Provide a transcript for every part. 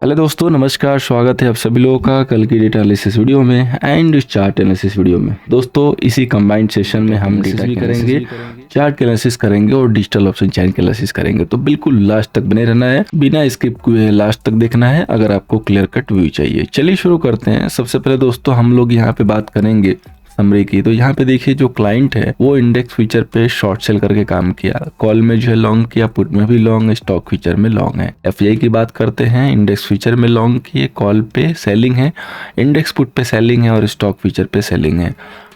Hello दोस्तों, नमस्कार। स्वागत है आप सभी लोगों का कल की डेटा एनालिसिस वीडियो में एंड चार्ट एनालिसिस वीडियो में। दोस्तों, इसी कंबाइंड सेशन में हम डेटा भी करेंगे, चार्ट एनालिसिस करेंगे और डिजिटल ऑप्शन चैन के एनालिसिस करेंगे। तो बिल्कुल लास्ट तक बने रहना है, बिना स्किप किए लास्ट तक देखना है अगर आपको क्लियर कट व्यू चाहिए। चलिए शुरू करते हैं। सबसे पहले दोस्तों हम लोग यहाँ पे बात करेंगे समरी की। तो यहाँ पे देखिए जो क्लाइंट है वो इंडेक्स फीचर पे शॉर्ट सेल करके काम किया, कॉल में जो है लॉन्ग किया, पुट में भी लॉन्ग, स्टॉक फीचर में लॉन्ग है। एफआई की बात करते हैं, इंडेक्स फीचर में लॉन्ग किए, कॉल पे सेलिंग है, इंडेक्स पुट पे सेलिंग है और स्टॉक फीचर पे सेलिंग है।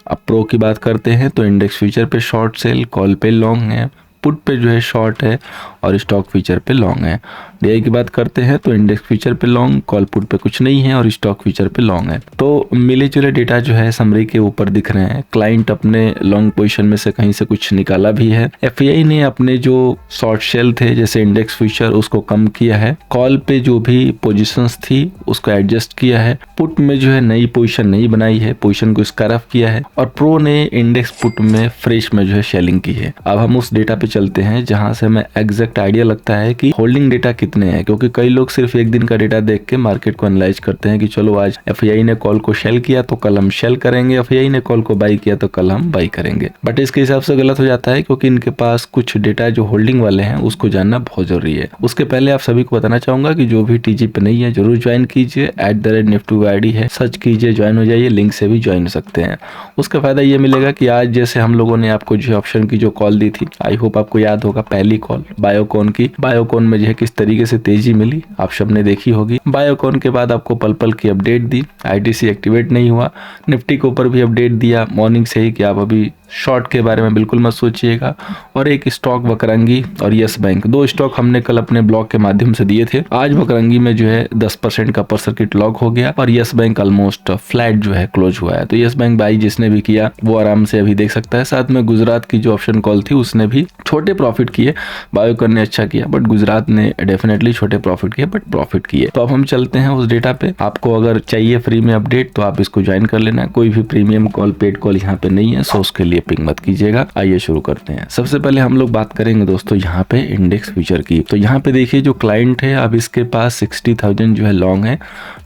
अब प्रो की बात करते हैं तो इंडेक्स फीचर पे शॉर्ट सेल, कॉल पे लॉन्ग है, पुट पे जो है शॉर्ट है और स्टॉक फीचर पे लॉन्ग है। डीआई की बात करते हैं तो इंडेक्स फीचर पे लॉन्ग, कॉल पुट पे कुछ नहीं है और स्टॉक फीचर पे लॉन्ग है। तो मिले जुले डेटा जो है समरी के ऊपर दिख रहे हैं। क्लाइंट अपने लॉन्ग पोजीशन में से कहीं से कुछ निकाला भी है। एफआई ने अपने जो शॉर्ट सेल थे जैसे इंडेक्स फीचर उसको कम किया है, कॉल पे जो भी पोजिशंस थी उसको एडजस्ट किया है, पुट में जो है नई पोजीशन नहीं बनाई है, पोजीशन को स्कारफ किया है और प्रो ने इंडेक्स पुट में फ्रेश में जो है सेलिंग की है। अब हम उस डेटा पे चलते हैं जहां से हमें एग्जैक्ट आइडिया लगता है कि होल्डिंग डेटा कितने हैं, क्योंकि कई लोग सिर्फ एक दिन का डेटा देख के मार्केट को एनालाइज करते हैं कि चलो आज एफआई ने कॉल को सेल किया तो कल हम सेल करेंगे, एफआई ने कॉल को बाई किया तो कल हम बाई करेंगे। बट इसके हिसाब से गलत हो जाता है, क्योंकि इनके पास कुछ डेटा जो होल्डिंग वाले हैं उसको जानना बहुत जरूरी है। उसके पहले आप सभी को बताना चाहूंगा कि जो भी टीजी पे नहीं है जरूर ज्वाइन कीजिए, @Nifty ID है, सर्च कीजिए, ज्वाइन हो जाइए, लिंक से भी ज्वाइन हो सकते हैं। उसका फायदा ये मिलेगा कि आज जैसे हम लोगों ने आपको जो ऑप्शन की जो कॉल दी थी, आई होप आपको याद होगा, पहली कॉल बायोकॉन की, बायोकॉन में जो है किस तरीके से तेजी मिली आप सबने देखी होगी। बायोकॉन के बाद आपको पल पल की अपडेट दी, आईटीसी एक्टिवेट नहीं हुआ, निफ्टी के ऊपर भी अपडेट दिया मॉर्निंग से ही कि आप अभी शॉर्ट के बारे में बिल्कुल मत सोचिएगा। और एक स्टॉक बकरंगी और यस बैंक, दो स्टॉक हमने कल अपने ब्लॉग के माध्यम से दिए थे। आज बकरंगी में जो है 10% का अपर सर्किट लॉक हो गया और यस बैंक ऑलमोस्ट फ्लैट जो है क्लोज हुआ है। तो यस बैंक बाई जिसने भी किया वो आराम से अभी देख सकता है। साथ में गुजरात की जो ऑप्शन कॉल थी उसने भी छोटे प्रॉफिट किए, बायोकॉन ने अच्छा किया बट गुजरात ने डेफिनेटली छोटे प्रॉफिट किए बट प्रॉफिट किए। तो अब हम चलते हैं उस डेटा पे। आपको अगर चाहिए फ्री में अपडेट तो आप इसको ज्वाइन कर लेना। कोई भी प्रीमियम कॉल, पेड कॉल यहाँ पे नहीं है, सो उसके लिए पिंग मत कीजिएगा। आइए शुरू करते हैं। सबसे पहले हम लोग बात करेंगे दोस्तों यहाँ पे इंडेक्स फीचर की। तो यहाँ पे देखिए जो क्लाइंट है अब इसके पास 60,000 जो है लॉन्ग है,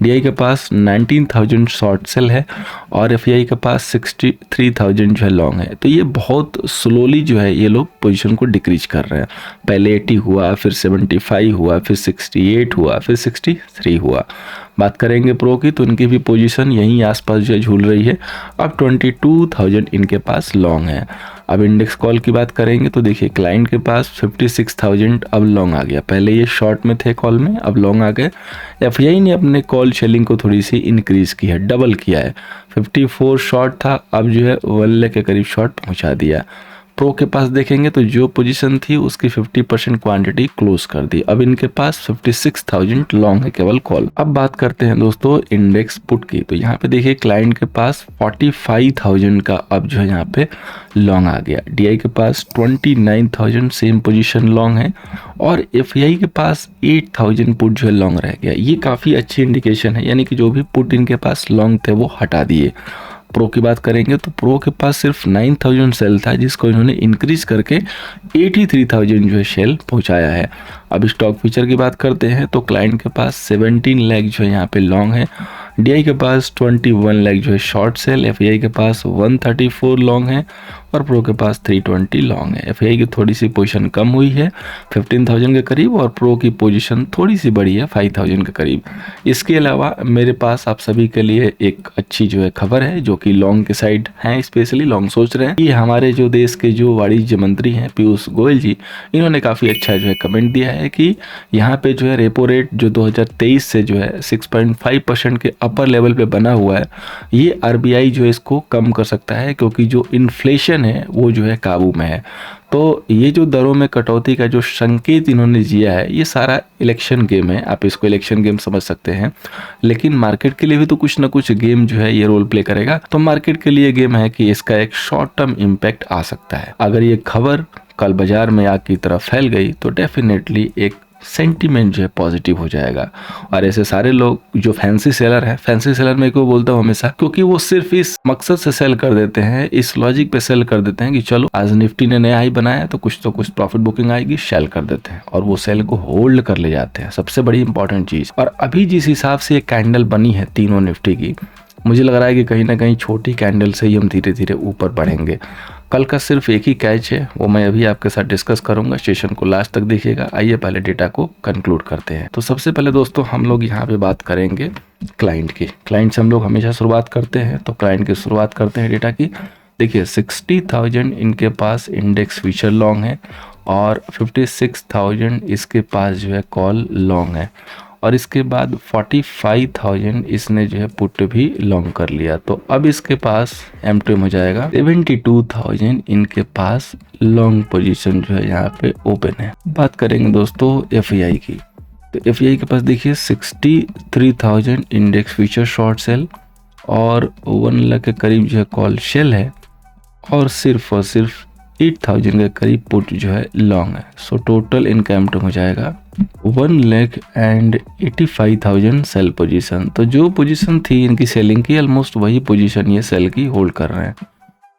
डीआई के पास 19,000 शॉर्ट सेल है और एफआई के पास 63,000 जो है लॉन्ग है। तो ये बहुत स्लोली जो है ये लोग पोजीशन को डिक्रीज कर रहे हैं। पहले 80 हुआ, फिर 75 हुआ, फिर 68 हुआ, फिर 63 हुआ। बात करेंगे प्रो की तो इनकी भी पोजीशन यहीं आसपास जो है झूल रही है। अब 22,000 इनके पास लॉन्ग है। अब इंडेक्स कॉल की बात करेंगे तो देखिए क्लाइंट के पास 56,000 अब लॉन्ग आ गया। पहले ये शॉर्ट में थे कॉल में, अब लॉन्ग आ गए। एफआई ने अपने कॉल सेलिंग को थोड़ी सी इंक्रीज की है, डबल किया है। 54 शॉर्ट था, अब जो है 1 लाख के करीब शॉर्ट पहुंचा दिया। प्रो के पास देखेंगे तो जो पोजीशन थी उसकी 50% क्वांटिटी क्लोज कर दी। अब इनके पास 56,000 लॉन्ग है केवल कॉल। अब बात करते हैं दोस्तों इंडेक्स पुट की। तो यहाँ पे देखिए क्लाइंट के पास 45,000 का अब जो है यहाँ पे लॉन्ग आ गया। डीआई के पास 29,000 सेम पोजीशन लॉन्ग है और एफआई के पास 8,000 पुट जो है लॉन्ग रह गया। ये काफी अच्छी इंडिकेशन है, यानी कि जो भी पुट इनके पास लॉन्ग थे वो हटा दिए। प्रो की बात करेंगे तो प्रो के पास सिर्फ 9,000 सेल था जिसको इन्होंने इंक्रीज करके 83,000 जो है सेल पहुंचाया है। अब स्टॉक फीचर की बात करते हैं तो क्लाइंट के पास 17 लाख जो है यहाँ पे लॉन्ग है, डीआई के पास 21 लाख जो है शॉर्ट सेल, एफआई के पास 134 लॉन्ग है और प्रो के पास 320 लॉन्ग है। एफआई की थोड़ी सी पोजीशन कम हुई है 15,000 के करीब और प्रो की पोजीशन थोड़ी सी बड़ी है 5,000 के करीब। इसके अलावा मेरे पास आप सभी के लिए एक अच्छी जो है खबर है, जो कि लॉन्ग के साइड हैं, स्पेशली लॉन्ग सोच रहे हैं। ये हमारे जो देश के जो वाणिज्य मंत्री हैं पीयूष गोयल जी, इन्होंने काफ़ी अच्छा जो है कमेंट दिया है कि यहाँ पे जो है रेपो रेट जो 2023 से जो है 6.5% के अपर लेवल पे बना हुआ है, ये आरबीआई जो है इसको कम कर सकता है, क्योंकि जो इन्फ्लेशन है वो जो है काबू में है। तो ये जो दरों में कटौती का जो संकेत इन्होंने दिया है, ये सारा इलेक्शन गेम है, आप इसको इलेक्शन गेम समझ सकते हैं। लेकिन मार्केट के लिए भी तो कुछ ना कुछ गेम जो है ये रोल प्ले करेगा। तो मार्केट के लिए गेम है कि इसका एक शॉर्ट टर्म इम्पैक्ट आ सकता है। अगर ये खबर कल बाजार में आग की तरह फैल गई तो डेफिनेटली एक सेंटीमेंट जो है पॉजिटिव हो जाएगा। और ऐसे सारे लोग जो फैंसी सेलर है, फैंसी सेलर मैं क्यों बोलता हूँ हमेशा, क्योंकि वो सिर्फ इस मकसद से सेल कर देते हैं, इस लॉजिक पे सेल कर देते हैं कि चलो आज निफ्टी ने नया हाई बनाया तो कुछ प्रॉफिट बुकिंग आएगी, सेल कर देते हैं और वो सेल को होल्ड कर ले जाते हैं। सबसे बड़ी इंपॉर्टेंट चीज। और अभी जिस हिसाब से ये कैंडल बनी है तीनों निफ्टी की, मुझे लग रहा है कि कहीं ना कहीं छोटी कैंडल से ही हम धीरे धीरे ऊपर बढ़ेंगे। कल का सिर्फ एक ही कैच है, वो मैं अभी आपके साथ डिस्कस करूंगा, सेशन को लास्ट तक देखिएगा। आइए पहले डेटा को कंक्लूड करते हैं। तो सबसे पहले दोस्तों हम लोग यहाँ पे बात करेंगे क्लाइंट की। क्लाइंट से हम लोग हमेशा शुरुआत करते हैं, तो क्लाइंट की शुरुआत करते हैं डेटा की। देखिए 60,000 इनके पास इंडेक्स फ्यूचर लॉन्ग है और 56,000 इसके पास जो है कॉल लॉन्ग है, और इसके बाद 45,000 इसने जो है पुट भी लॉन्ग कर लिया। तो अब इसके पास M2M हो जाएगा 72,000 इनके पास लॉन्ग पोजीशन जो है यहाँ पे ओपन है। बात करेंगे दोस्तों FEI की, तो FEI के पास देखिए 63,000 इंडेक्स फ्यूचर शॉर्ट सेल और 1 लाख के करीब जो है कॉल शेल है, और सिर्फ 8,000 के करीब पुट जो है लॉन्ग है। सो टोटल इनका M2M हो जाएगा 1,85,000 सेल पोजीशन। तो जो पोजीशन थी इनकी सेलिंग की, ऑलमोस्ट वही पोजीशन ये सेल की होल्ड कर रहे हैं।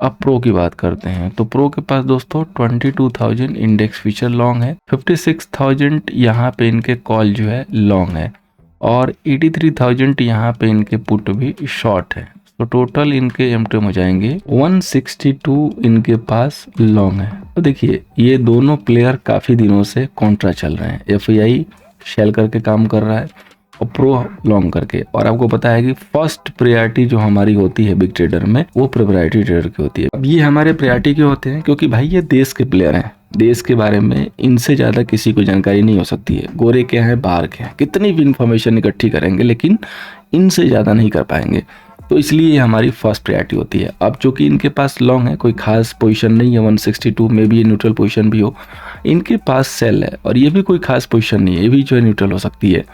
अब प्रो की बात करते हैं, तो प्रो के पास दोस्तों 22,000 इंडेक्स फ्यूचर लॉन्ग है, 56,000 यहाँ पे इनके कॉल जो है लॉन्ग है, और 83,000 यहाँ पे इनके पुट भी शॉर्ट है। तो टोटल इनके M2M हो जाएंगे 162 इनके पास लॉन्ग है। तो देखिए ये दोनों प्लेयर काफ़ी दिनों से कॉन्ट्रा चल रहे हैं, FEI शेल करके काम कर रहा है और प्रो लॉन्ग करके। और आपको पता है कि फर्स्ट प्रायोरिटी जो हमारी होती है बिग ट्रेडर में, वो प्रोप्राइटरी ट्रेडर की होती है। अब ये हमारे प्रायोरिटी के होते हैं क्योंकि भाई ये देश के प्लेयर हैं, देश के बारे में इनसे ज़्यादा किसी को जानकारी नहीं हो सकती है। गोरे क्या है बाहर क्या है, कितनी भी इंफॉर्मेशन इकट्ठी करेंगे लेकिन इनसे ज़्यादा नहीं कर पाएंगे, तो इसलिए ये हमारी फर्स्ट प्रायोरिटी होती है। अब जो कि इनके पास लॉन्ग है, कोई खास पोजीशन नहीं है, 162 में भी ये न्यूट्रल पोजीशन भी हो, इनके पास सेल है और ये भी कोई खास पोजीशन नहीं है, ये भी जो है न्यूट्रल हो सकती है।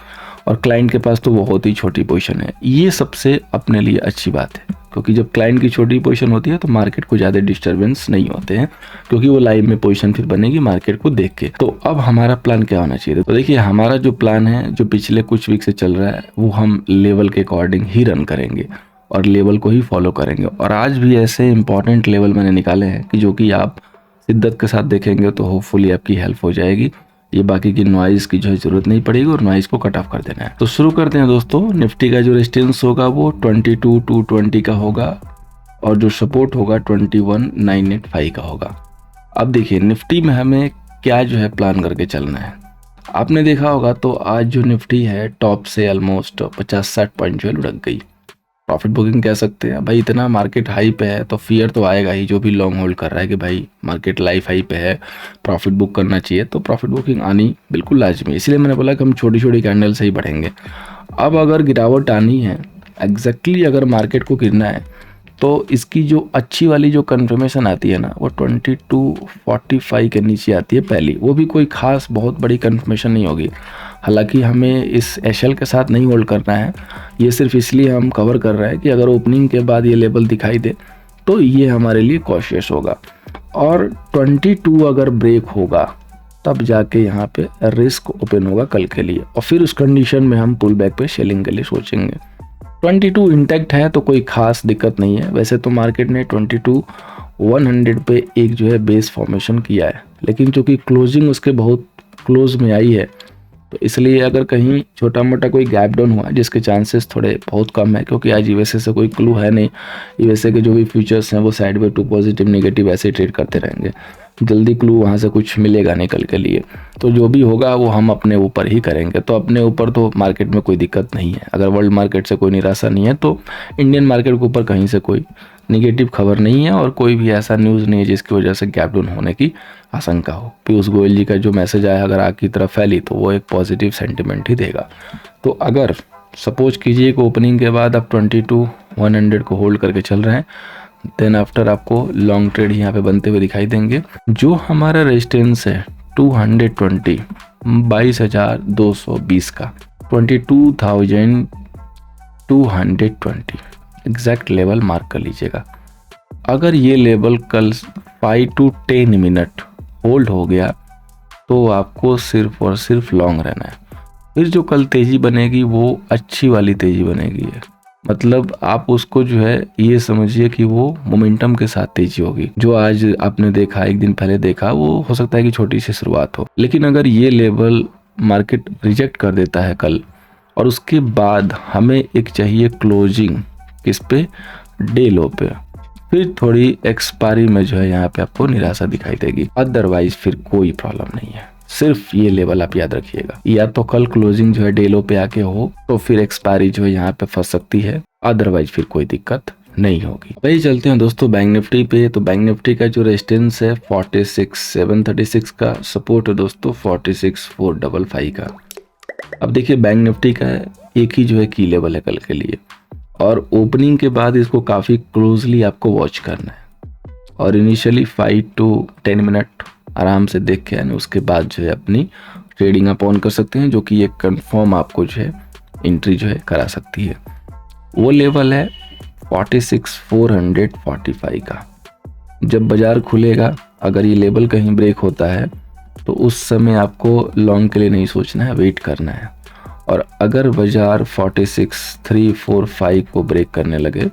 और क्लाइंट के पास तो बहुत ही छोटी पोजीशन है। ये सबसे अपने लिए अच्छी बात है, क्योंकि जब क्लाइंट की छोटी पोजीशन होती है तो मार्केट को ज़्यादा डिस्टर्बेंस नहीं होते हैं, क्योंकि वो लाइव में पोजीशन फिर बनेगी मार्केट को देख के। तो अब हमारा प्लान क्या होना चाहिए, तो देखिए हमारा जो प्लान है जो पिछले कुछ वीक से चल रहा है, वो हम लेवल के अकॉर्डिंग ही रन करेंगे और लेवल को ही फॉलो करेंगे। और आज भी ऐसे इंपॉर्टेंट लेवल मैंने निकाले हैं कि जो कि आप शिद्दत के साथ देखेंगे तो होपफुली आपकी हेल्प हो जाएगी। ये बाकी की नॉइज़ की जो है ज़रूरत नहीं पड़ेगी और नॉइज़ को कट ऑफ कर देना है। तो शुरू करते हैं दोस्तों। निफ्टी का जो रेजिस्टेंस होगा वो 22,220 का होगा और जो सपोर्ट होगा 21,985 का होगा। अब देखिए निफ्टी में हमें क्या जो है प्लान करके चलना है। आपने देखा होगा तो आज जो निफ्टी है टॉप से ऑलमोस्ट 50-60 पॉइंट जो है लुढ़क गई। प्रॉफिट बुकिंग कह सकते हैं भाई, इतना मार्केट हाई पे है तो फियर तो आएगा ही, जो भी लॉन्ग होल्ड कर रहा है कि भाई मार्केट लाइफ हाई पे है, प्रॉफिट बुक करना चाहिए, तो प्रॉफिट बुकिंग आनी बिल्कुल लाजमी। इसलिए मैंने बोला कि हम छोटी छोटी कैंडल से ही बढ़ेंगे। अब अगर गिरावट आनी है, एग्जैक्टली अगर मार्केट को गिरना है, तो इसकी जो अच्छी वाली जो कन्फर्मेशन आती है ना, वो 2245 के नीचे आती है पहली। वो भी कोई खास बहुत बड़ी कन्फर्मेशन नहीं होगी। हालांकि हमें इस एशएल के साथ नहीं होल्ड करना है, ये सिर्फ इसलिए हम कवर कर रहे हैं कि अगर ओपनिंग के बाद ये लेवल दिखाई दे तो ये हमारे लिए कॉशियस होगा। और 22 अगर ब्रेक होगा तब जाके यहाँ पे रिस्क ओपन होगा कल के लिए, और फिर उस कंडीशन में हम पुल बैक पे सेलिंग के लिए सोचेंगे। 22 इंटैक्ट है तो कोई खास दिक्कत नहीं है। वैसे तो मार्केट ने 22,100 पे एक जो है बेस फॉर्मेशन किया है, लेकिन चूँकि क्लोजिंग उसके बहुत क्लोज में आई है तो इसलिए अगर कहीं छोटा मोटा कोई गैप डाउन हुआ, जिसके चांसेस थोड़े बहुत कम है क्योंकि आज यूएसए से कोई क्लू है नहीं, यूएसए के जो भी फ्यूचर्स हैं वो sideways to positive negative ऐसे ट्रेड करते रहेंगे, जल्दी क्लू वहाँ से कुछ मिलेगा नहीं कल के लिए। तो जो भी होगा वो हम अपने ऊपर ही करेंगे। तो अपने ऊपर तो मार्केट में कोई दिक्कत नहीं है। अगर वर्ल्ड मार्केट से कोई निराशा नहीं है तो इंडियन मार्केट के ऊपर कहीं से कोई निगेटिव खबर नहीं है और कोई भी ऐसा न्यूज़ नहीं है जिसकी वजह से गैप डाउन होने की आशंका हो। पीयूष गोयल जी का जो मैसेज आया अगर आग की तरफ फैली तो वो एक पॉजिटिव सेंटिमेंट ही देगा। तो अगर सपोज कीजिए कि ओपनिंग के बाद आप 22,100 को होल्ड करके चल रहे हैं, देन आफ्टर आपको लॉन्ग ट्रेड यहाँ पे बनते हुए दिखाई देंगे। जो हमारा रेजिस्टेंस है 220, 22,220 का, 22,220 एग्जैक्ट लेवल मार्क कर लीजिएगा। अगर ये लेवल कल 5 to 10 मिनट होल्ड हो गया तो आपको सिर्फ और सिर्फ लॉन्ग रहना है। फिर जो कल तेजी बनेगी वो अच्छी वाली तेजी बनेगी है, मतलब आप उसको जो है ये समझिए कि वो मोमेंटम के साथ तेजी होगी। जो आज आपने देखा, एक दिन पहले देखा, वो हो सकता है कि छोटी सी शुरुआत हो, लेकिन अगर ये लेवल मार्केट रिजेक्ट कर देता है कल और उसके बाद हमें एक चाहिए क्लोजिंग किस पे, डे लो पे, फिर थोड़ी एक्सपायरी में जो है यहाँ पे आपको निराशा दिखाई देगी। अदरवाइज फिर कोई प्रॉब्लम नहीं है, सिर्फ ये लेवल आप याद रखिएगा। या तो कल क्लोजिंग जो है डे लो पे आके हो तो फिर एक्सपायरी जो है यहाँ पे फंस सकती है, अदरवाइज फिर कोई दिक्कत नहीं होगी। वही चलते हैं दोस्तों बैंक निफ्टी पे। तो बैंक निफ्टी का जो रेजिस्टेंस है 46,736 का, सपोर्ट है दोस्तों 46,455 का। अब देखिए बैंक निफ्टी का एक ही जो है की लेवल है कल के लिए, और ओपनिंग के बाद इसको काफी क्लोजली आपको वॉच करना है, और इनिशियली 5 to 10 मिनट आराम से देख के यानी उसके बाद जो है अपनी ट्रेडिंग आप ऑन कर सकते हैं, जो कि एक कंफर्म आपको जो है एंट्री जो है करा सकती है। वो लेवल है 46,445 का। जब बाजार खुलेगा अगर ये लेवल कहीं ब्रेक होता है तो उस समय आपको लॉन्ग के लिए नहीं सोचना है, वेट करना है। और अगर बाजार 46,345 को ब्रेक करने लगे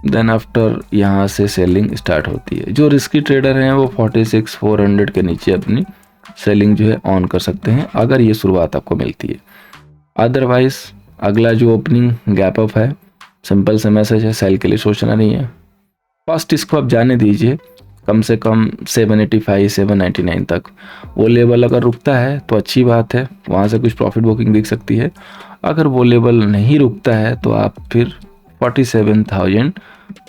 देन आफ्टर यहाँ से सेलिंग स्टार्ट होती है। जो रिस्की ट्रेडर हैं वो 46,400 के नीचे अपनी सेलिंग जो है ऑन कर सकते हैं अगर ये शुरुआत आपको मिलती है। अदरवाइज अगला जो ओपनिंग गैप अप है, सिंपल सा मैसेज है, सेल के लिए सोचना नहीं है। फर्स्ट इसको आप जाने दीजिए कम से कम 785 799 तक। वो लेवल अगर रुकता है तो अच्छी बात है, वहाँ से कुछ प्रॉफिट बुकिंग दिख सकती है। अगर वो लेवल नहीं रुकता है तो आप फिर 47,000,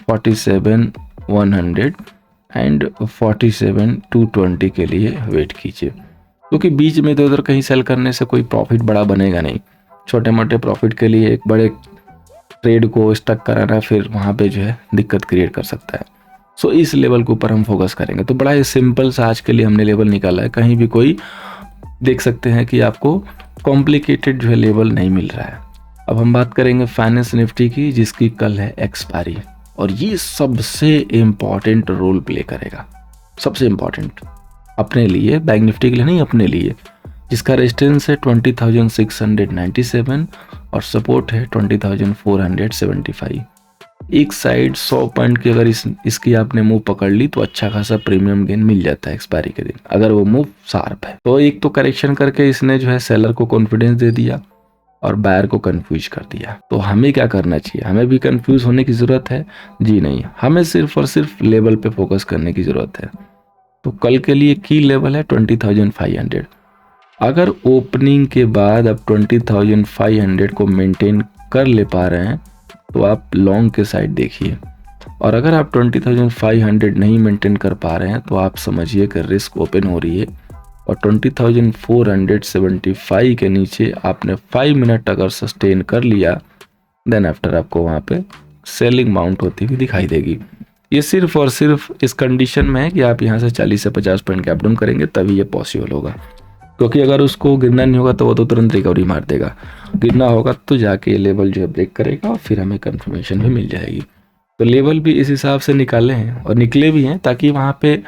47,100 एंड 47,220 के लिए वेट कीजिए, क्योंकि बीच में तो उधर कहीं सेल करने से कोई प्रॉफिट बड़ा बनेगा नहीं। छोटे मोटे प्रॉफिट के लिए एक बड़े ट्रेड को स्टक कराना फिर वहाँ पे जो है दिक्कत क्रिएट कर सकता है। सो इस लेवल के ऊपर हम फोकस करेंगे। तो बड़ा ही सिंपल सा आज के लिए हमने लेवल निकाला है, कहीं भी कोई देख सकते हैं कि आपको कॉम्प्लिकेटेड जो है लेवल नहीं मिल रहा है। अब हम बात करेंगे फाइनेंस निफ्टी की, जिसकी कल है एक्सपायरी, और ये सबसे इम्पॉर्टेंट रोल प्ले करेगा, सबसे इम्पॉर्टेंट अपने लिए, बैंक निफ्टी के लिए नहीं, अपने लिए, जिसका रेजिस्टेंस है 20,697 और सपोर्ट है 20,475। एक साइड 100 पॉइंट की अगर इसकी आपने मूव पकड़ ली तो अच्छा खासा प्रीमियम गेन मिल जाता है एक्सपायरी के दिन, अगर वो मूव शार्प है। तो एक तो करेक्शन करके इसने जो है सेलर को कॉन्फिडेंस दे दिया और बायर को कंफ्यूज कर दिया। तो हमें क्या करना चाहिए? हमें भी कंफ्यूज होने की जरूरत है? जी नहीं, हमें सिर्फ और सिर्फ लेवल पे फोकस करने की जरूरत है। तो कल के लिए की लेवल है 20,500। अगर ओपनिंग के बाद आप 20,500 को मेंटेन कर ले पा रहे हैं तो आप लॉन्ग के साइड देखिए, और अगर आप 20,500 नहीं मेंटेन कर पा रहे हैं तो आप समझिए कि रिस्क ओपन हो रही है, और 20,475 के नीचे आपने 5 मिनट अगर सस्टेन कर लिया देन आफ्टर आपको वहाँ पे सेलिंग माउंट होती हुई दिखाई देगी। ये सिर्फ और सिर्फ इस कंडीशन में है कि आप यहाँ से 40 से 50 पॉइंट गैप डाउन करेंगे तभी ये पॉसिबल होगा, क्योंकि अगर उसको गिरना नहीं होगा तो वो तो तुरंत रिकवरी मार देगा। गिरना होगा तो जाके लेवल जो है ब्रेक करेगा और फिर हमें कंफर्मेशन भी मिल जाएगी। तो लेवल भी इस हिसाब से निकाले हैं और निकले भी हैं, ताकि वहाँ पे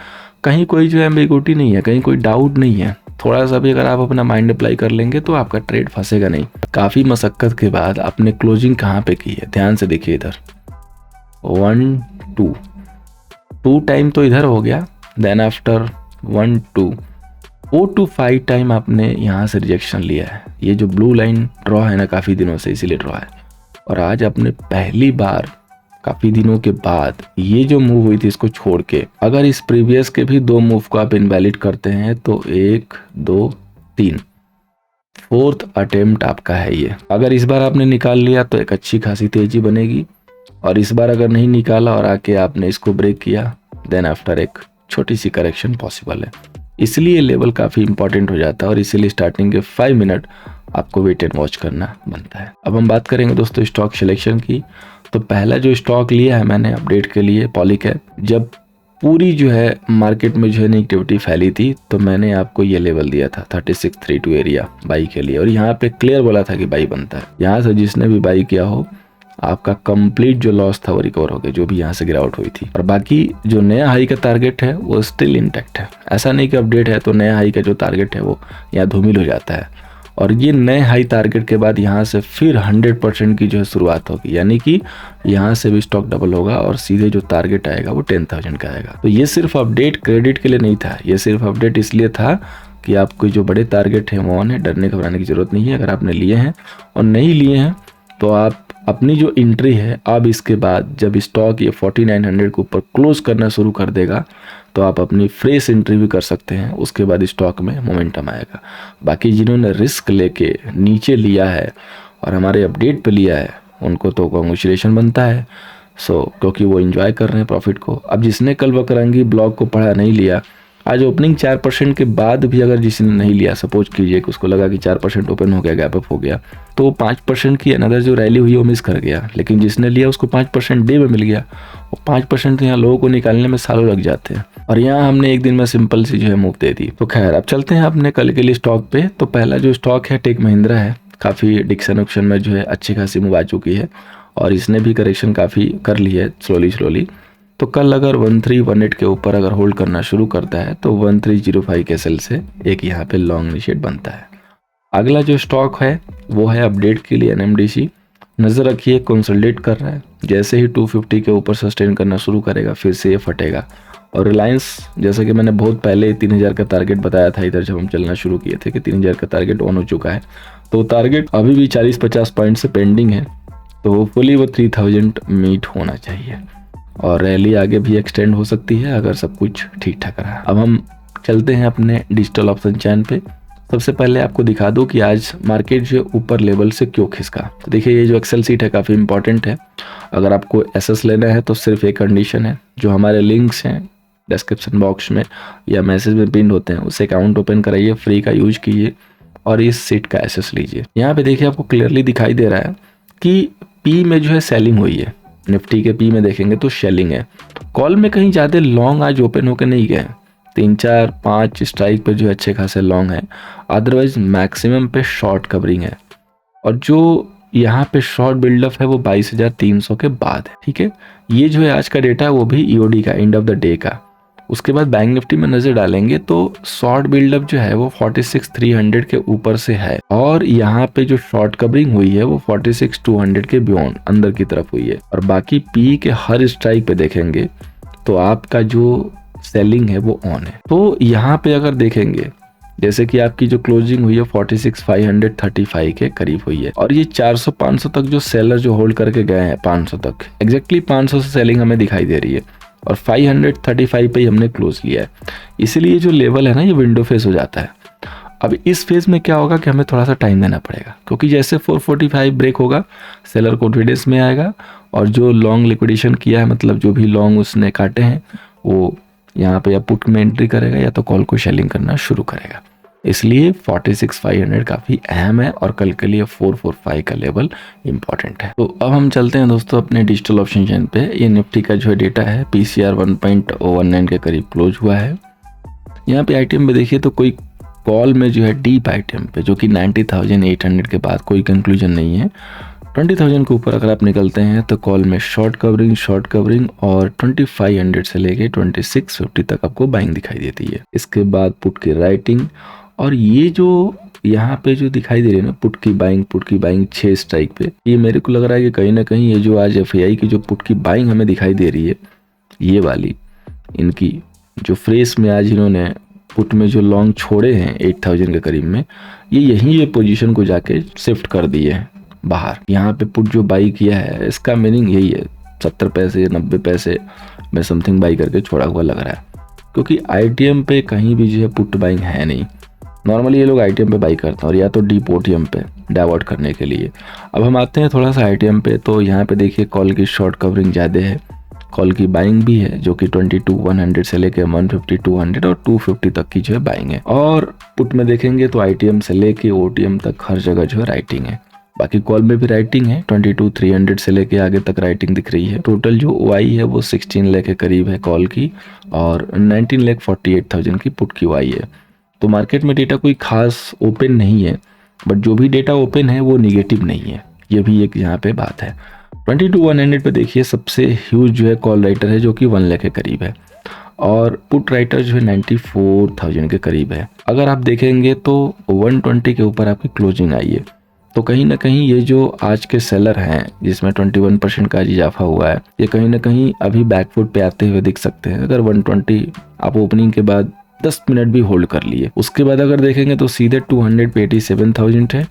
कहीं कोई जो है एम्बिगुइटी नहीं है, कहीं कोई डाउट नहीं है। थोड़ा सा भी अगर आप अपना माइंड अप्लाई कर लेंगे तो आपका ट्रेड फंसेगा नहीं। काफ़ी मशक्कत के बाद आपने क्लोजिंग कहाँ पे की है, ध्यान से देखिए इधर 1 2 टाइम तो इधर हो गया, देन आफ्टर 1 2 4 to 5 टाइम आपने यहाँ से रिजेक्शन लिया है। ये जो ब्लू लाइन ड्रॉ है ना, काफ़ी दिनों से इसीलिए ड्रॉ है, और आज आपने पहली बार काफ़ी दिनों के बाद ये जो मूव हुई थी इसको छोड़ के अगर इस प्रीवियस के भी 2 मूव को आप इनवैलिड करते हैं तो 1 2 3 4th अटेम्प्ट आपका है ये। अगर इस बार आपने निकाल लिया तो एक अच्छी खासी तेजी बनेगी, और इस बार अगर नहीं निकाला और आके आपने इसको ब्रेक किया देन आफ्टर एक छोटी सी करेक्शन पॉसिबल है। इसलिए लेवल काफ़ी इंपॉर्टेंट हो जाता है, और इसीलिए स्टार्टिंग के 5 मिनट आपको वेट एंड वॉच करना बनता है। अब हम बात करेंगे दोस्तों स्टॉक सिलेक्शन की। तो पहला जो स्टॉक लिया है मैंने अपडेट के लिए पॉलीकैब। जब पूरी जो है मार्केट में जो है नेगेटिविटी फैली थी तो मैंने आपको ये लेवल दिया था 3632 एरिया बाई के लिए, और यहाँ पे क्लियर बोला था कि बाई बनता है। यहाँ से जिसने भी बाई किया हो आपका कंप्लीट जो लॉस था वो रिकवर हो गया, जो भी यहाँ से गिरावट हुई थी। और बाकी जो नया हाई का टारगेट है वो स्टिल इंटैक्ट है। ऐसा नहीं कि अपडेट है तो नया हाई का जो टारगेट है वो यहाँ धूमिल हो जाता है। और ये नए हाई टारगेट के बाद यहाँ से फिर 100% की जो है शुरुआत होगी, यानी कि यहाँ से भी स्टॉक डबल होगा और सीधे जो टारगेट आएगा वो 10,000 का आएगा। तो ये सिर्फ अपडेट क्रेडिट के लिए नहीं था, ये सिर्फ अपडेट इसलिए था कि आपके जो बड़े टारगेट हैं वो ऑन है, डरने घबराने की जरूरत नहीं है। अगर आपने लिए हैं और नहीं लिए हैं तो आप अपनी जो एंट्री है अब इसके बाद जब स्टॉक ये 4900 के ऊपर क्लोज करना शुरू कर देगा तो आप अपनी फ्रेश एंट्री भी कर सकते हैं। उसके बाद स्टॉक में मोमेंटम आएगा। बाकी जिन्होंने रिस्क लेके नीचे लिया है और हमारे अपडेट पे लिया है उनको तो कांग्रेचुलेशन बनता है। क्योंकि वो एंजॉय कर रहे हैं प्रॉफिट को। अब जिसने कल वकरंगी ब्लॉग को पढ़ा नहीं लिया, आज ओपनिंग 4% के बाद भी अगर जिसने नहीं लिया, सपोज कीजिए कि उसको लगा कि 4% ओपन हो गया, गैप अप हो गया, तो 5% की अनदर जो रैली हुई वो मिस कर गया। लेकिन जिसने लिया उसको 5% डे में मिल गया। और 5% तो यहाँ लोगों को निकालने में सालों लग जाते हैं और यहाँ हमने एक दिन में सिंपल सी जो है मूव दे दी। तो खैर अब चलते हैं अपने कल के लिए स्टॉक पे। तो पहला जो स्टॉक है टेक महिंद्रा है। काफ़ी डिक्शन ऑप्शन में जो है अच्छी खासी मूव आ चुकी है और इसने भी करेक्शन काफ़ी कर ली है स्लोली। तो कल अगर 1318 के ऊपर अगर होल्ड करना शुरू करता है तो 1305 के सेल से एक यहाँ पे लॉन्ग इनिशिएट बनता है। अगला जो स्टॉक है वो है अपडेट के लिए NMDC। नज़र रखिए कंसोलिडेट कर रहा है, जैसे ही 250 के ऊपर सस्टेन करना शुरू करेगा फिर से ये फटेगा। और रिलायंस, जैसा कि मैंने बहुत पहले 3000 का टारगेट बताया था इधर जब हम चलना शुरू किए थे कि 3000 का टारगेट ऑन हो चुका है। तो टारगेट अभी भी 40-50 पॉइंट से पेंडिंग है, तो होपफुली वो 3000 मीट होना चाहिए और रैली आगे भी एक्सटेंड हो सकती है अगर सब कुछ ठीक ठाक रहा। अब हम चलते हैं अपने डिजिटल ऑप्शन चैन पे। सबसे पहले आपको दिखा दूं कि आज मार्केट जो ऊपर लेवल से क्यों खिसका। तो देखिए ये जो एक्सेल सीट है काफ़ी इंपॉर्टेंट है। अगर आपको एसएस लेना है तो सिर्फ एक कंडीशन है, जो हमारे लिंक्स हैं डिस्क्रिप्शन बॉक्स में या मैसेज में पिन होते हैं उससे अकाउंट ओपन कराइए, फ्री का यूज कीजिए और इस सीट का एसएस लीजिए। यहाँ पे देखिए आपको क्लियरली दिखाई दे रहा है कि पी में जो है सेलिंग हुई है। निफ्टी के पी में देखेंगे तो सेलिंग है। कॉल में कहीं ज़्यादा लॉन्ग आज ओपन होकर नहीं गए, 3-4-5 स्ट्राइक पे जो अच्छे खासे लॉन्ग है। अदरवाइज मैक्सिमम पे शॉर्ट कवरिंग है और जो यहाँ पे शॉर्ट बिल्डअप है वो 22,300 के बाद है। ठीक है, ये जो है आज का डेटा है वो भी ईओडी का, एंड ऑफ द डे का। उसके बाद बैंक निफ्टी में नजर डालेंगे तो शॉर्ट बिल्डअप जो है वो 46,300 के ऊपर से है और यहाँ पे जो शॉर्ट कवरिंग हुई है वो 46,200 के बियॉन्ड अंदर की तरफ हुई है। और बाकी पी के हर स्ट्राइक पे देखेंगे तो आपका जो सेलिंग है वो ऑन है। तो यहाँ पे अगर देखेंगे जैसे कि आपकी जो क्लोजिंग हुई है 46,535 के करीब हुई है और ये 400-500 तक जो सेलर जो होल्ड करके गए हैं 500 तक, एग्जैक्टली 500 से सेलिंग हमें दिखाई दे रही है और 535 पे ही हमने क्लोज लिया है। इसीलिए जो लेवल है ना ये विंडो फेस हो जाता है। अब इस फेज में क्या होगा कि हमें थोड़ा सा टाइम देना पड़ेगा, क्योंकि जैसे 445 ब्रेक होगा सेलर कॉन्फिडेंस में आएगा और जो लॉन्ग लिक्विडेशन किया है, मतलब जो भी लॉन्ग उसने काटे हैं वो यहाँ पे या पुट में एंट्री करेगा या तो कॉल को सेलिंग करना शुरू करेगा। इसलिए 46,500 काफ़ी अहम है और कल के लिए 445 का लेवल इंपॉर्टेंट है। तो अब हम चलते हैं दोस्तों अपने डिजिटल ऑप्शन चैन पे। ये निफ्टी का जो है डेटा है PCR 1.19 के करीब क्लोज हुआ है। यहाँ पे आईटीएम पे देखिए तो कोई कॉल में जो है डीप आईटीएम पे जो कि 90,800 के बाद कोई कंक्लूजन नहीं है। 20,000 के ऊपर अगर आप निकलते हैं तो कॉल में शॉर्ट कवरिंग और 2500 से लेके 2650 तक आपको बाइंग दिखाई देती है। इसके बाद पुट की राइटिंग और ये जो यहाँ पे जो दिखाई दे रही है ना पुट की बाइंग 6 स्ट्राइक पे, ये मेरे को लग रहा है कि कहीं ना कहीं ये जो आज FAI की जो पुट की बाइंग हमें दिखाई दे रही है, ये वाली इनकी जो फ्रेश में आज इन्होंने पुट में जो लॉन्ग छोड़े हैं 8,000 के करीब में, ये पोजीशन को जाके शिफ्ट कर दिए हैं बाहर। यहाँ पे पुट जो बाई किया है इसका मीनिंग यही है 70 पैसे 90 पैसे में समथिंग बाई करके छोड़ा हुआ लग रहा है, क्योंकि आईटीएम पे कहीं भी जो है पुट बाइंग है नहीं। नॉर्मली ये लोग आईटीएम पे बाई करते हैं और या तो डीप ओटीएम पे डाइवर्ट करने के लिए। अब हम आते हैं थोड़ा सा आईटीएम पे। तो यहाँ पे देखिए कॉल की शॉर्ट कवरिंग ज़्यादा है, कॉल की बाइंग भी है जो कि 22,100 से लेके 150-200 और 250 तक की जो है बाइंग है। और पुट में देखेंगे तो आईटीएम से लेके ओटीएम तक हर जगह जो है राइटिंग है। बाकी कॉल में भी राइटिंग है, 22,300 से लेके आगे तक राइटिंग दिख रही है। टोटल जो OI है वो 16 लाख के करीब है कॉल की और 19,48,000 की पुट की OI है। तो मार्केट में डेटा कोई खास ओपन नहीं है, बट जो भी डेटा ओपन है वो निगेटिव नहीं है, ये भी एक यहाँ पे बात है। 22,100 पे देखिए सबसे ह्यूज जो है कॉल राइटर है जो कि 1 लाख के करीब है और पुट राइटर जो है 94,000 के करीब है। अगर आप देखेंगे तो 120 के ऊपर आपकी क्लोजिंग आई है, तो कहीं ना कहीं ये जो आज के सेलर हैं जिसमें 21% का इजाफा हुआ है, ये कहीं ना कहीं अभी बैकफुट पे आते हुए दिख सकते हैं। अगर 120 आप ओपनिंग के बाद 10 मिनट भी होल्ड कर लिए, उसके बाद अगर देखेंगे तो सीधे 200 पे 87,000 है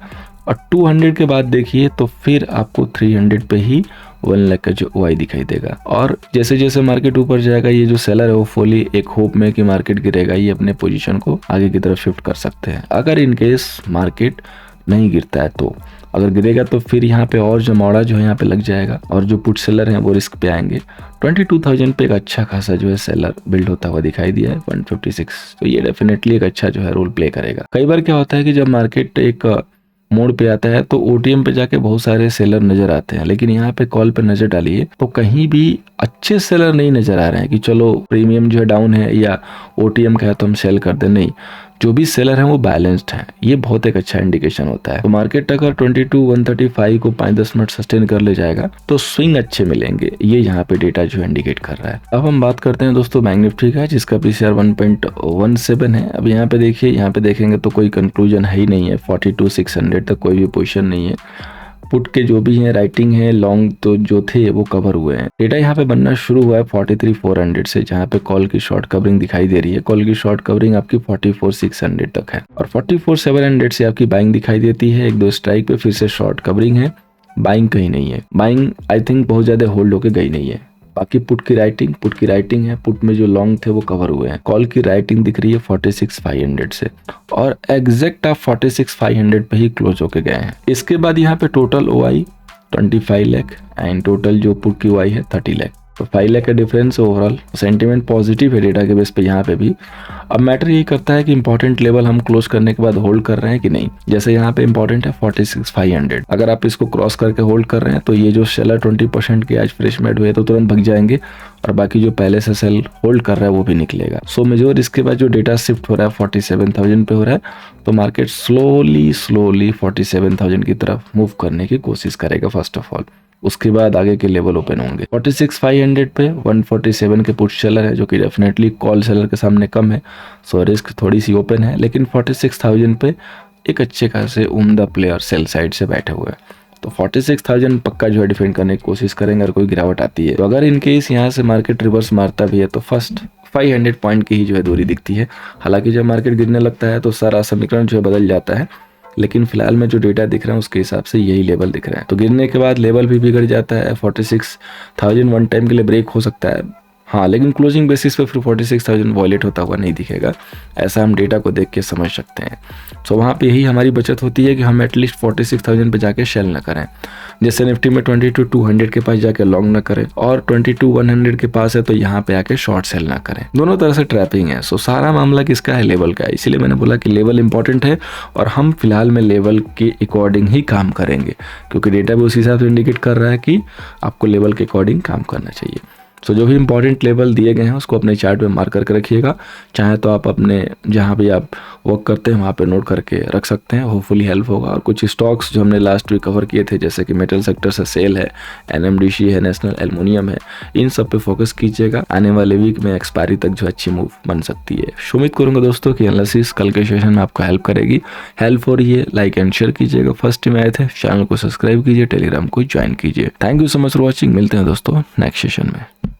और 200 के बाद देखिए तो फिर आपको 300 पे ही 1 लाख का जो OI दिखाई देगा। और जैसे जैसे मार्केट ऊपर जाएगा, ये जो सेलर है वो फुली एक होप में कि मार्केट गिरेगा, ये अपने पोजीशन को आगे की तरफ शिफ्ट कर सकते हैं। अगर इनकेस मार्केट नहीं गिरता है तो, अगर गिरेगा तो फिर यहाँ पे और जमावड़ा जो है यहाँ पे लग जाएगा और जो पुट सेलर हैं वो रिस्क पे आएंगे। 22,000 पे एक अच्छा खासा जो है सेलर बिल्ड होता हुआ दिखाई दिया है 156, तो ये डेफिनेटली एक अच्छा जो है रोल प्ले करेगा। कई बार क्या होता है कि जब मार्केट एक मोड़ पे आता है तो OTM पे जाके बहुत सारे सेलर नजर आते हैं, लेकिन यहाँ पे कॉल पे नजर डालिए तो कहीं भी अच्छे सेलर नहीं नजर आ रहे हैं कि चलो प्रीमियम जो है डाउन है या OTM का है तो हम सेल कर दे। नहीं, जो भी सेलर हैं वो बैलेंस्ड हैं, ये बहुत एक अच्छा इंडिकेशन होता है। तो मार्केट अगर 22,135 को 5-10 मिनट सस्टेन कर ले जाएगा तो स्विंग अच्छे मिलेंगे, ये यहाँ पे डेटा जो इंडिकेट कर रहा है। अब हम बात करते हैं दोस्तों बैंक निफ्टी का, जिसका PCR 1.17 है। अब यहाँ पे देखिए, यहाँ पे देखेंगे तो कोई कंक्लूजन है ही नहीं है, 42,600 तक कोई भी पोजीशन नहीं है। पुट के जो भी हैं राइटिंग है लॉन्ग तो जो थे वो कवर हुए हैं। डेटा यहाँ पे बनना शुरू हुआ है 43,400 से, जहाँ पे कॉल की शॉर्ट कवरिंग दिखाई दे रही है। कॉल की शॉर्ट कवरिंग आपकी 44,600 तक है और 44,700 से आपकी बाइंग दिखाई देती है। 1-2 स्ट्राइक पे फिर से शॉर्ट कवरिंग है, बाइंग कहीं नहीं है। बाइंग आई थिंक बहुत ज्यादा होल्ड होके गई नहीं है। बाकी पुट की राइटिंग है, पुट में जो लॉन्ग थे वो कवर हुए हैं। कॉल की राइटिंग दिख रही है 46,500 से और एग्जैक्ट आप 46,500 पे ही क्लोज होके गए हैं। इसके बाद यहाँ पे total OI 25 lakh and total जो पुट की OI है 30 लाख, तो 5 लाख का डिफरेंस। ओवरऑल सेंटीमेंट पॉजिटिव है डेटा के बेस पे यहाँ पे भी। अब मैटर यही करता है कि इंपॉर्टेंट लेवल हम क्लोज करने के बाद होल्ड कर रहे हैं कि नहीं। जैसे यहाँ पे इंपॉर्टेंट है 46,500, अगर आप इसको क्रॉस करके होल्ड कर रहे हैं तो ये जो सेलर 20% के आज फ्रेश मेड हुए तो तुरंत भग जाएंगे और बाकी जो पहले से सेल होल्ड कर रहा है वो भी निकलेगा। सो मेजोर इसके बाद जो डेटा शिफ्ट हो रहा है 47,000 पे हो रहा है, तो मार्केट स्लोली 47,000 की तरफ मूव करने की कोशिश करेगा फर्स्ट ऑफ ऑल। उसके बाद आगे के लेवल ओपन होंगे 46,500 पे। 147 के पुट सेलर है जो कि डेफिनेटली कॉल सेलर के सामने कम है, सो रिस्क थोड़ी सी ओपन है। लेकिन 46,000 पे एक अच्छे खासे उम्दा प्लेयर सेल साइड से बैठे हुए हैं, तो 46,000 पक्का जो है डिफेंड करने की कोशिश करेंगे अगर कोई गिरावट आती है तो। अगर इनकेस यहाँ से मार्केट रिवर्स मारता भी है तो फर्स्ट 500 पॉइंट की ही जो है दूरी दिखती है। हालांकि जब मार्केट गिरने लगता है तो सारा समीकरण जो है बदल जाता है, लेकिन फिलहाल में जो डेटा दिख रहा है उसके हिसाब से यही लेवल दिख रहा है। तो गिरने के बाद लेवल भी बिगड़ जाता है। 46,000 वन टाइम के लिए ब्रेक हो सकता है, हाँ, लेकिन क्लोजिंग बेसिस पे फिर 46,000 वॉलेट होता हुआ नहीं दिखेगा, ऐसा हम डेटा को देख के समझ सकते हैं। सो वहाँ पे यही हमारी बचत होती है कि हम एटलीस्ट 46,000 पे जाके सेल ना करें। जैसे निफ्टी में 22,200 के पास जाके लॉन्ग ना करें और 22,100 के पास है तो यहाँ पे आके शॉर्ट सेल ना करें। दोनों तरह से ट्रैपिंग है। सो सारा मामला किसका है, लेवल का है। इसीलिए मैंने बोला कि लेवल इंपॉर्टेंट है और हम फिलहाल में लेवल के अकॉर्डिंग ही काम करेंगे, क्योंकि डेटा भी उसी हिसाब से इंडिकेट कर रहा है कि आपको लेवल के अकॉर्डिंग काम करना चाहिए। सो जो भी इंपॉर्टेंट लेवल दिए गए हैं उसको अपने चार्ट में मार्क करके रखिएगा। चाहे तो आप अपने जहाँ भी आप वर्क करते हैं वहाँ पे नोट करके रख सकते हैं, होपफुली हेल्प होगा। और कुछ स्टॉक्स जो हमने लास्ट वीक कवर किए थे, जैसे कि मेटल सेक्टर से सेल है, NMDC है, नेशनल एल्युमिनियम है, इन सब पे फोकस कीजिएगा। आने वाले वीक में एक्सपायरी तक जो अच्छी मूव बन सकती है। उम्मीद करूँगा दोस्तों कि एनालिसिस कल के सेशन में आपको हेल्प करेगी। हेल्प हो रही है, लाइक एंड शेयर कीजिएगा। फर्स्ट टाइम आए थे चैनल को सब्सक्राइब कीजिए, टेलीग्राम को ज्वाइन कीजिए। Thank you so much for watching. मिलते हैं दोस्तों नेक्स्ट सेशन में।